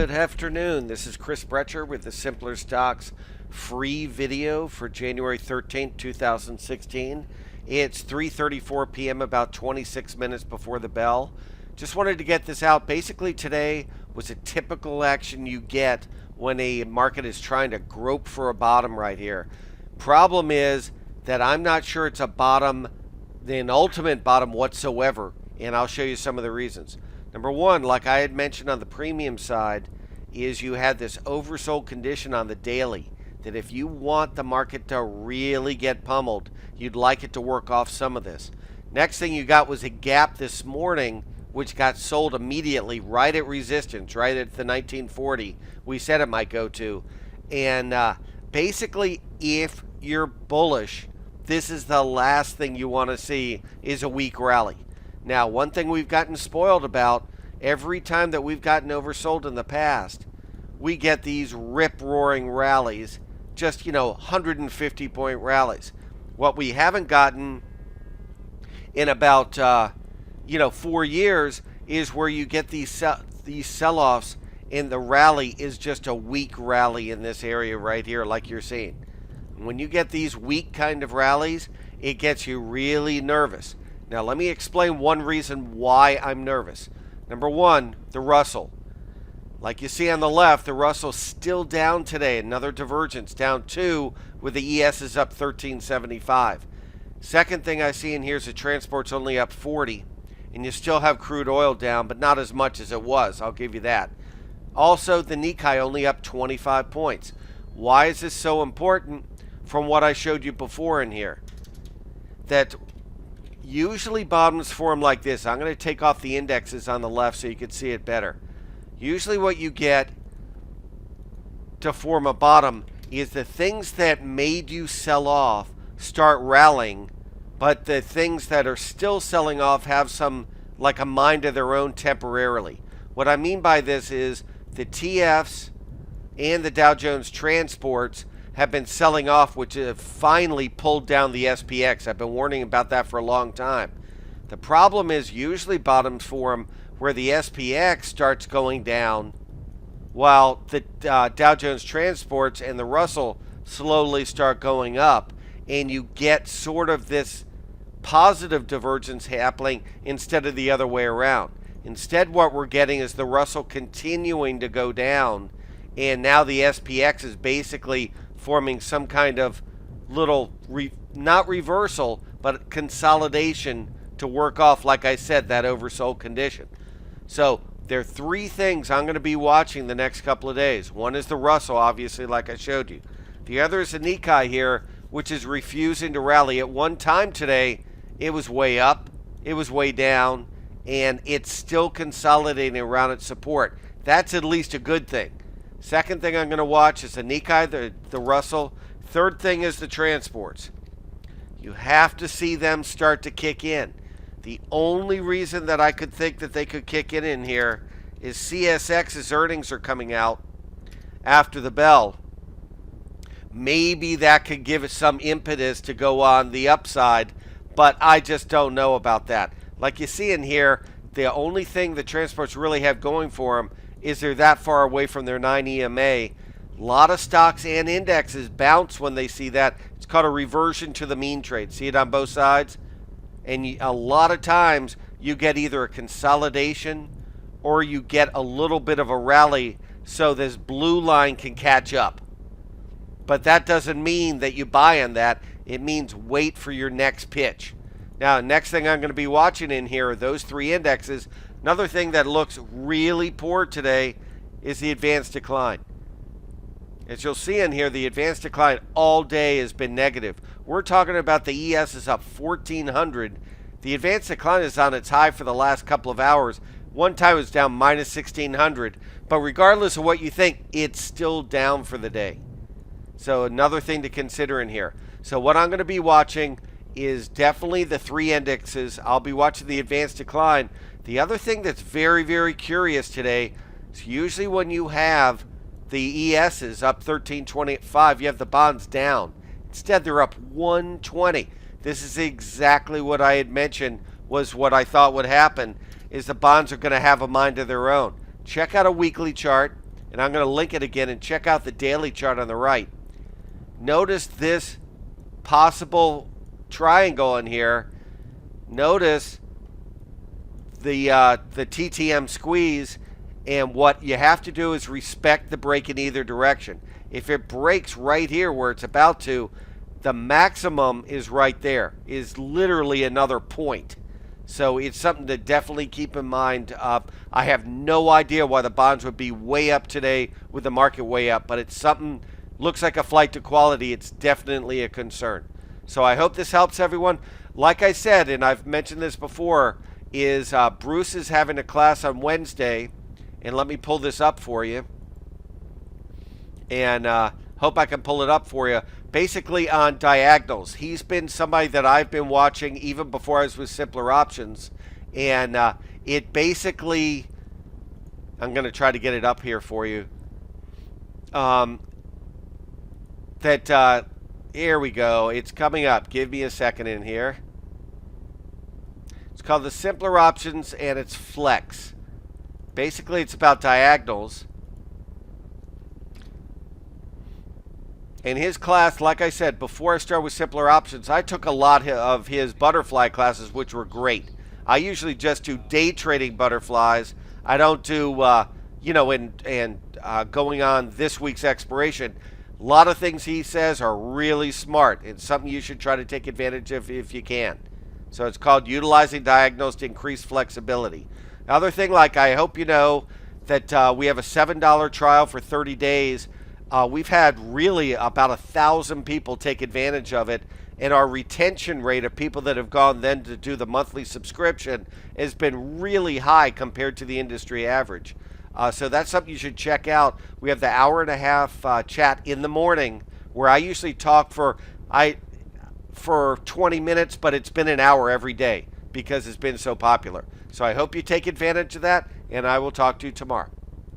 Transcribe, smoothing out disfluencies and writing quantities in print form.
Good afternoon. This is Chris Brecher with the Simpler Stocks free video for January 13th, 2016. It's 3:34 p.m., about 26 minutes before the bell. Just wanted to get this out. Basically, today was a typical action you get when a market is trying to grope for a bottom right here. Problem is that I'm not sure it's a bottom, an ultimate bottom whatsoever, and I'll show you some of the reasons. Number one, like I had mentioned on the premium side, is you had this oversold condition on the daily, that if you want the market to really get pummeled, you'd like it to work off some of this. Next thing you got was a gap this morning, which got sold immediately right at resistance, right at the 1940 we said it might go to. And basically, if you're bullish, this is the last thing you want to see is a weak rally. Now, one thing we've gotten spoiled about, every time that we've gotten oversold in the past, we get these rip-roaring rallies, just, 150-point rallies. What we haven't gotten in about, 4 years is where you get these sell-offs and the rally is just a weak rally in this area right here, like you're seeing. When you get these weak kind of rallies, it gets you really nervous. Now, let me explain one reason why I'm nervous. Number one, the Russell. Like you see on the left, the Russell's still down today. Another divergence, down 2, with the ES is up 1375. Second thing I see in here is the transport's only up 40. And you still have crude oil down, but not as much as it was. I'll give you that. Also, the Nikkei only up 25 points. Why is this so important? From what I showed you before in here, that usually bottoms form like this. I'm going to take off the indexes on the left so you can see it better. Usually what you get to form a bottom is the things that made you sell off start rallying, but the things that are still selling off have some, like a mind of their own temporarily. What I mean by this is the TFs and the Dow Jones transports have been selling off, which have finally pulled down the SPX. I've been warning about that for a long time. The problem is usually bottoms form where the SPX starts going down while the Dow Jones transports and the Russell slowly start going up, and you get sort of this positive divergence happening instead of the other way around. Instead, what we're getting is the Russell continuing to go down, and now the SPX is basically forming some kind of little, not reversal, but consolidation to work off, like I said, that oversold condition. So there are three things I'm going to be watching the next couple of days. One is the Russell, obviously, like I showed you. The other is the Nikkei here, which is refusing to rally. At one time today, it was way up, it was way down, and it's still consolidating around its support. That's at least a good thing. Second thing I'm going to watch is the Nikkei, the Russell. Third thing is the transports. You have to see them start to kick in. The only reason that I could think that they could kick in here is CSX's earnings are coming out after the bell. Maybe that could give us some impetus to go on the upside, but I just don't know about that. Like you see in here, the only thing the transports really have going for them is they're that far away from their 9 EMA. A lot of stocks and indexes bounce when they see that. It's called a reversion to the mean trade. See it on both sides? And a lot of times you get either a consolidation or you get a little bit of a rally so this blue line can catch up. But that doesn't mean that you buy on that. It means wait for your next pitch. Now, next thing I'm going to be watching in here are those three indexes. Another thing that looks really poor today is the advanced decline. As you'll see in here, the advanced decline all day has been negative. We're talking about the ES is up 1,400. The advanced decline is on its high for the last couple of hours. One time it was down minus 1,600. But regardless of what you think, it's still down for the day. So another thing to consider in here. So what I'm going to be watching is definitely the three indexes. I'll be watching the advanced decline. The other thing that's very, very curious today is usually when you have the ESs up 1325, you have the bonds down. Instead, they're up 120. This is exactly what I had mentioned was what I thought would happen, is the bonds are going to have a mind of their own. Check out a weekly chart. And I'm going to link it again and check out the daily chart on the right. Notice this possible triangle in here. Notice the TTM squeeze, and what you have to do is respect the break in either direction. If it breaks right here where it's about to, the maximum is right there, is literally another point. So it's something to definitely keep in mind. I have no idea why the bonds would be way up today with the market way up, but it's something, looks like a flight to quality. It's definitely a concern. So I hope this helps everyone. Like I said, and I've mentioned this before, is Bruce is having a class on Wednesday, and let me pull this up for you. And hope I can pull it up for you. Basically on diagonals. He's been somebody that I've been watching even before I was with Simpler Options. And it basically, I'm going to try to get it up here for you. Here we go. It's coming up. Give me a second in here. It's called the Simpler Options, and it's Flex. Basically, it's about diagonals. In his class, like I said, before I started with Simpler Options, I took a lot of his butterfly classes, which were great. I usually just do day trading butterflies. I don't do, going on this week's expiration. A lot of things he says are really smart. It's something you should try to take advantage of if you can. So it's called Utilizing Diagonals to Increase Flexibility. Another thing, like I hope you know, that we have a $7 trial for 30 days. We've had really about 1,000 people take advantage of it, and our retention rate of people that have gone then to do the monthly subscription has been really high compared to the industry average. So that's something you should check out. We have the hour-and-a-half chat in the morning where I usually talk for 20 minutes, but it's been an hour every day because it's been so popular. So I hope you take advantage of that, and I will talk to you tomorrow.